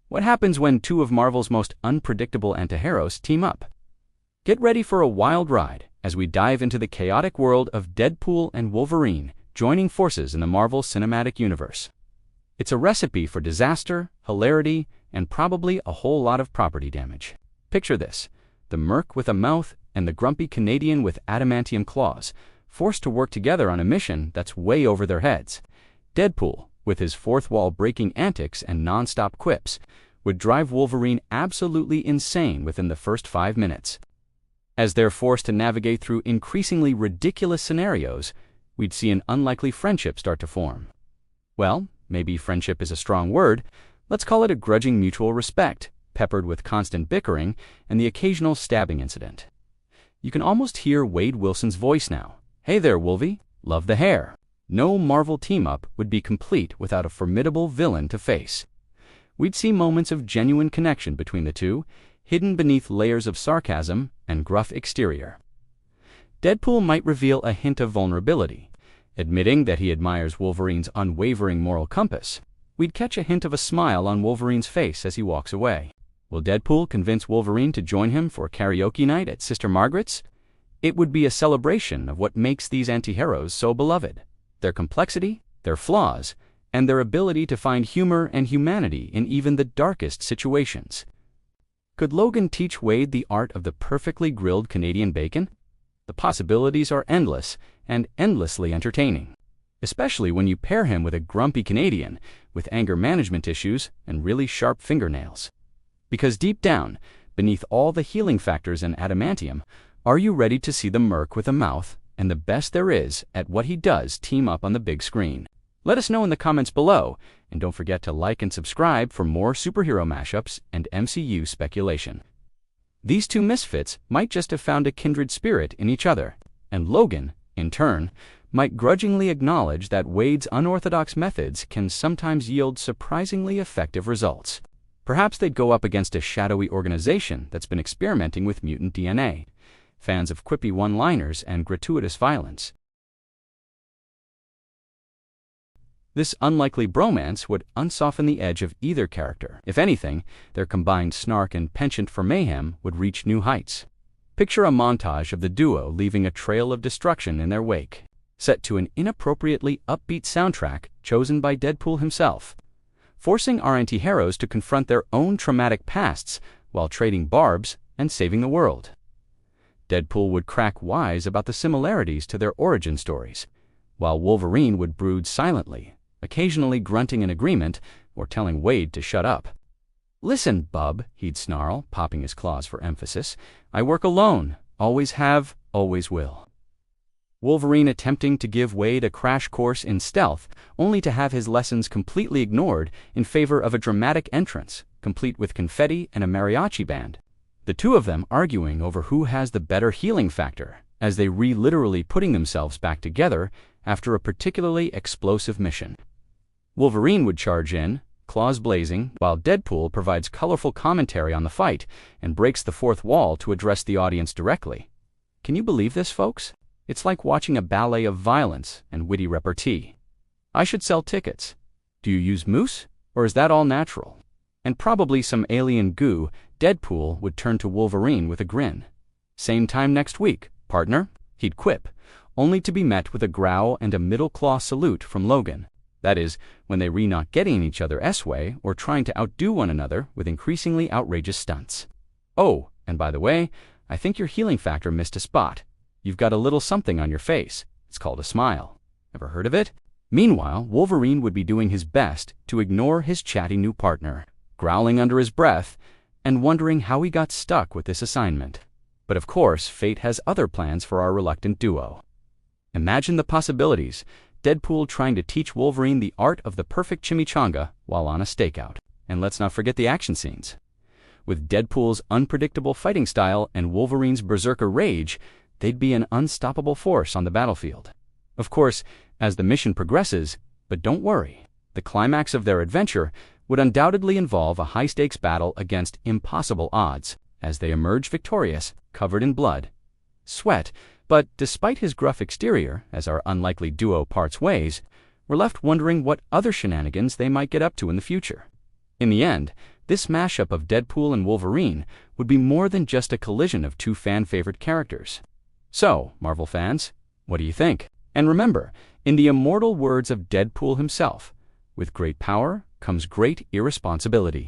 What happens when two of Marvel's most unpredictable antiheroes team up? Get ready for a wild ride as we dive into the chaotic world of Deadpool and Wolverine joining forces in the Marvel Cinematic Universe. It's a recipe for disaster, hilarity, and probably a whole lot of property damage. Picture this: the merc with a mouth and the grumpy Canadian with adamantium claws, forced to work together on a mission that's way over their heads. Deadpool, with his fourth-wall-breaking antics and non-stop quips, would drive Wolverine absolutely insane within the first 5 minutes. As they're forced to navigate through increasingly ridiculous scenarios, we'd see an unlikely friendship start to form. Well, maybe friendship is a strong word. Let's call it a grudging mutual respect, peppered with constant bickering and the occasional stabbing incident. You can almost hear Wade Wilson's voice now. "Hey there, Wolvie. Love the hair." No Marvel team-up would be complete without a formidable villain to face. We'd see moments of genuine connection between the two, hidden beneath layers of sarcasm and gruff exterior. Deadpool might reveal a hint of vulnerability, admitting that he admires Wolverine's unwavering moral compass. We'd catch a hint of a smile on Wolverine's face as he walks away. Will Deadpool convince Wolverine to join him for karaoke night at Sister Margaret's? It would be a celebration of what makes these anti-heroes so beloved: their complexity, their flaws, and their ability to find humor and humanity in even the darkest situations. Could Logan teach Wade the art of the perfectly grilled Canadian bacon? The possibilities are endless and endlessly entertaining, especially when you pair him with a grumpy Canadian with anger management issues and really sharp fingernails. Because deep down, beneath all the healing factors and adamantium, are you ready to see the merc with a mouth and the best there is at what he does team up on the big screen? Let us know in the comments below, and don't forget to like and subscribe for more superhero mashups and MCU speculation. These two misfits might just have found a kindred spirit in each other, and Logan, in turn, might grudgingly acknowledge that Wade's unorthodox methods can sometimes yield surprisingly effective results. Perhaps they'd go up against a shadowy organization that's been experimenting with mutant DNA, fans of quippy one-liners and gratuitous violence. This unlikely bromance would unsoften the edge of either character. If anything, their combined snark and penchant for mayhem would reach new heights. Picture a montage of the duo leaving a trail of destruction in their wake, set to an inappropriately upbeat soundtrack chosen by Deadpool himself, forcing our anti-heroes to confront their own traumatic pasts while trading barbs and saving the world. Deadpool would crack wise about the similarities to their origin stories, while Wolverine would brood silently, occasionally grunting in agreement or telling Wade to shut up. "Listen, bub," he'd snarl, popping his claws for emphasis. "I work alone, always have, always will." Wolverine attempting to give Wade a crash course in stealth, only to have his lessons completely ignored in favor of a dramatic entrance, complete with confetti and a mariachi band. The two of them arguing over who has the better healing factor, as they literally putting themselves back together after a particularly explosive mission. Wolverine would charge in, claws blazing, while Deadpool provides colorful commentary on the fight and breaks the fourth wall to address the audience directly. Can you believe this, folks? It's like watching a ballet of violence and witty repartee. I should sell tickets. Do you use mousse, or is that all natural? And probably some alien goo. Deadpool would turn to Wolverine with a grin. "Same time next week, partner," he'd quip, only to be met with a growl and a middle-claw salute from Logan. That is, when they not getting each other S-way or trying to outdo one another with increasingly outrageous stunts. "Oh, and by the way, I think your healing factor missed a spot. You've got a little something on your face. It's called a smile. Ever heard of it?" Meanwhile, Wolverine would be doing his best to ignore his chatty new partner, growling under his breath and wondering how he got stuck with this assignment. But of course, fate has other plans for our reluctant duo. Imagine the possibilities: Deadpool trying to teach Wolverine the art of the perfect chimichanga while on a stakeout. And let's not forget the action scenes. With Deadpool's unpredictable fighting style and Wolverine's berserker rage, they'd be an unstoppable force on the battlefield. Of course, as the mission progresses, but don't worry, the climax of their adventure would undoubtedly involve a high-stakes battle against impossible odds, as they emerge victorious, covered in blood, sweat. But despite his gruff exterior, as our unlikely duo parts ways, we're left wondering what other shenanigans they might get up to in the future. In the end, This mashup of Deadpool and Wolverine would be more than just a collision of two fan-favorite characters. So, Marvel fans, what do you think? And remember, in the immortal words of Deadpool himself, with great power comes great irresponsibility.